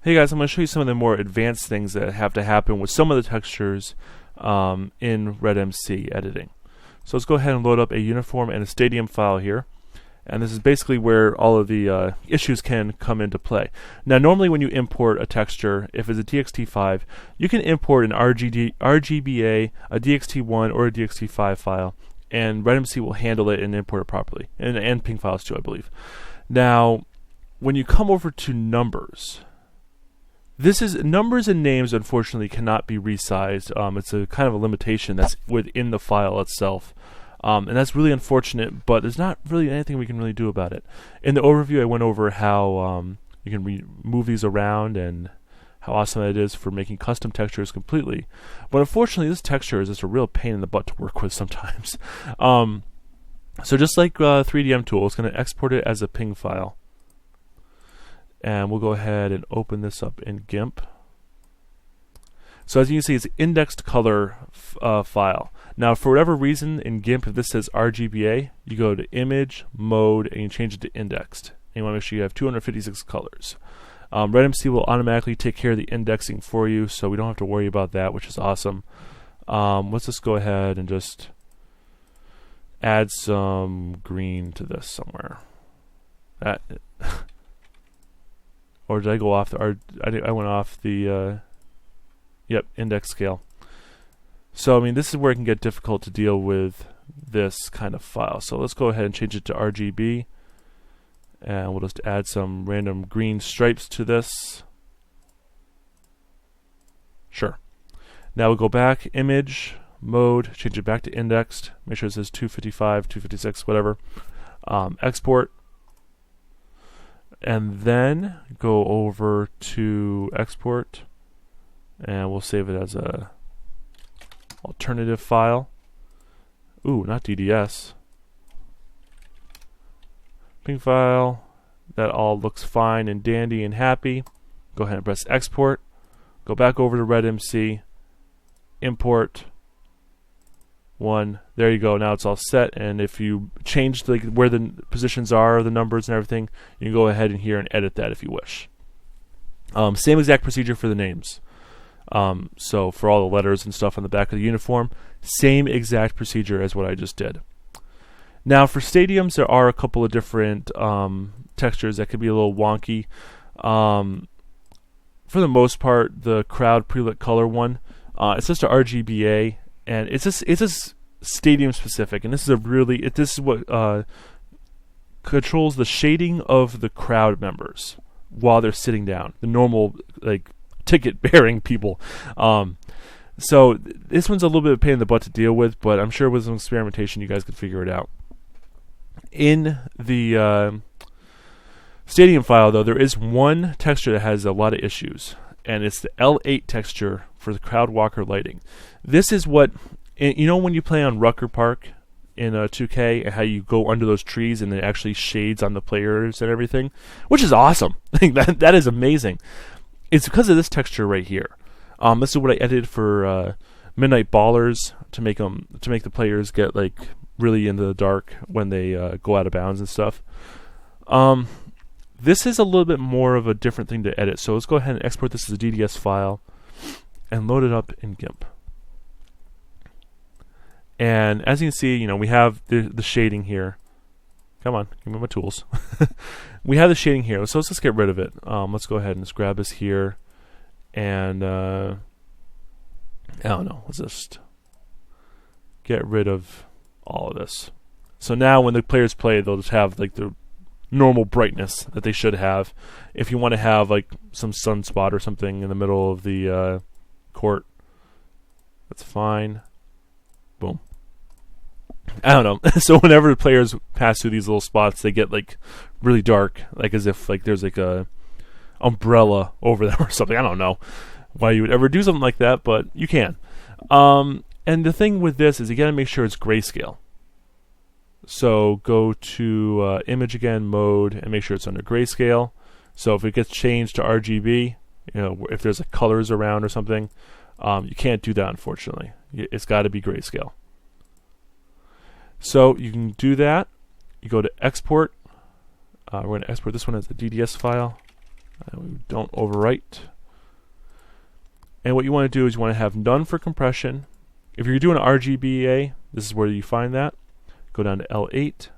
Hey guys, I'm going to show you some of the more advanced things that have to happen with some of the textures in RedMC editing. So let's go ahead and load up a uniform and a stadium file here. And this is basically where all of the issues can come into play. Now normally when you import a texture, if it's a TXT5, you can import an RGBA, a DXT1, or a DXT5 file, and RedMC will handle it and import it properly. And ping files too, I believe. Now, when you come over to numbers, numbers and names unfortunately cannot be resized. It's a kind of a limitation that's within the file itself. And that's really unfortunate, but there's not really anything we can really do about it. In the overview I went over how you can move these around and how awesome it is for making custom textures completely. But unfortunately this texture is just a real pain in the butt to work with sometimes. So just like 3DM Tool, it's going to export it as a ping file. And we'll go ahead and open this up in GIMP. So as you can see, it's an indexed color file. Now, for whatever reason in GIMP, if this says RGBA, you go to Image, Mode, and you change it to Indexed. And you want to make sure you have 256 colors. RedMC will automatically take care of the indexing for you, so we don't have to worry about that, which is awesome. Let's just go ahead and just add some green to this somewhere. Or did I go off the I went off the index scale. So I mean, this is where it can get difficult to deal with this kind of file. So let's go ahead and change it to RGB, and we'll just add some random green stripes to this. Sure. Now we'll go back, Image, Mode, change it back to indexed. Make sure it says 255, 256, whatever. Export. And then go over to export, and we'll save it as a alternative file. Ooh, not DDS. Ping file. That all looks fine and dandy and happy. Go ahead and press export. Go back over to RedMC. Import. There you go. Now it's all set, and if you change where the positions are, the numbers and everything, you can go ahead in here and edit that if you wish. Same exact procedure for the names. So for all the letters and stuff on the back of the uniform, same exact procedure as what I just did. Now for stadiums, there are a couple of different textures that could be a little wonky. For the most part, the crowd prelit color one, it's just a RGBA. And it's just stadium specific, and this is what controls the shading of the crowd members while they're sitting down, the normal ticket bearing people. So this one's a little bit of a pain in the butt to deal with, but I'm sure with some experimentation you guys could figure it out. In the stadium file though, there is one texture that has a lot of issues, and it's the L8 texture for the crowd walker lighting. This is what, you know, when you play on Rucker Park in 2K and how you go under those trees and it actually shades on the players and everything, which is awesome. that is amazing. It's because of this texture right here. This is what I edited for Midnight Ballers to make the players get really into the dark when they go out of bounds and stuff. This is a little bit more of a different thing to edit, so let's go ahead and export this as a DDS file and load it up in GIMP. And as you can see, we have the shading here. Come on, give me my tools. We have the shading here, so let's just get rid of it. Let's go ahead and just grab this here, and I don't know, let's just get rid of all of this. So now when the players play, they'll just have the normal brightness that they should have. If you want to have some sunspot or something in the middle of the court, that's fine. Boom. I don't know. So whenever the players pass through these little spots, they get really dark, as if there's a umbrella over them or something. I don't know why you would ever do something like that, but you can. And the thing with this is you gotta make sure it's grayscale. So go to image again, mode, and make sure it's under grayscale. So if it gets changed to RGB, if there's colors around or something, you can't do that, unfortunately. It's got to be grayscale. So you can do that. You go to export. We're going to export this one as a DDS file. Don't overwrite. And what you want to do is you want to have none for compression. If you're doing RGBA, this is where you find that. Go down to L8.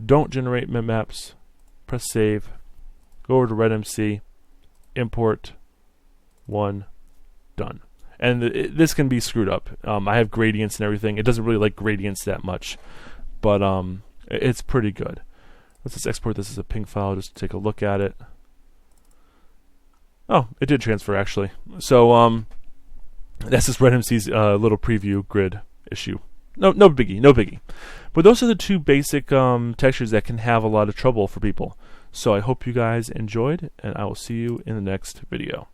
Don't generate bitmaps. Press save. Go over to RedMC. Import. 1. Done. And this can be screwed up. I have gradients and everything. It doesn't really like gradients that much, but it's pretty good. Let's just export this as a PNG file just to take a look at it. Oh, it did transfer actually. So that's just RedMC's little preview grid issue. No biggie. But those are the two basic textures that can have a lot of trouble for people. So I hope you guys enjoyed, and I will see you in the next video.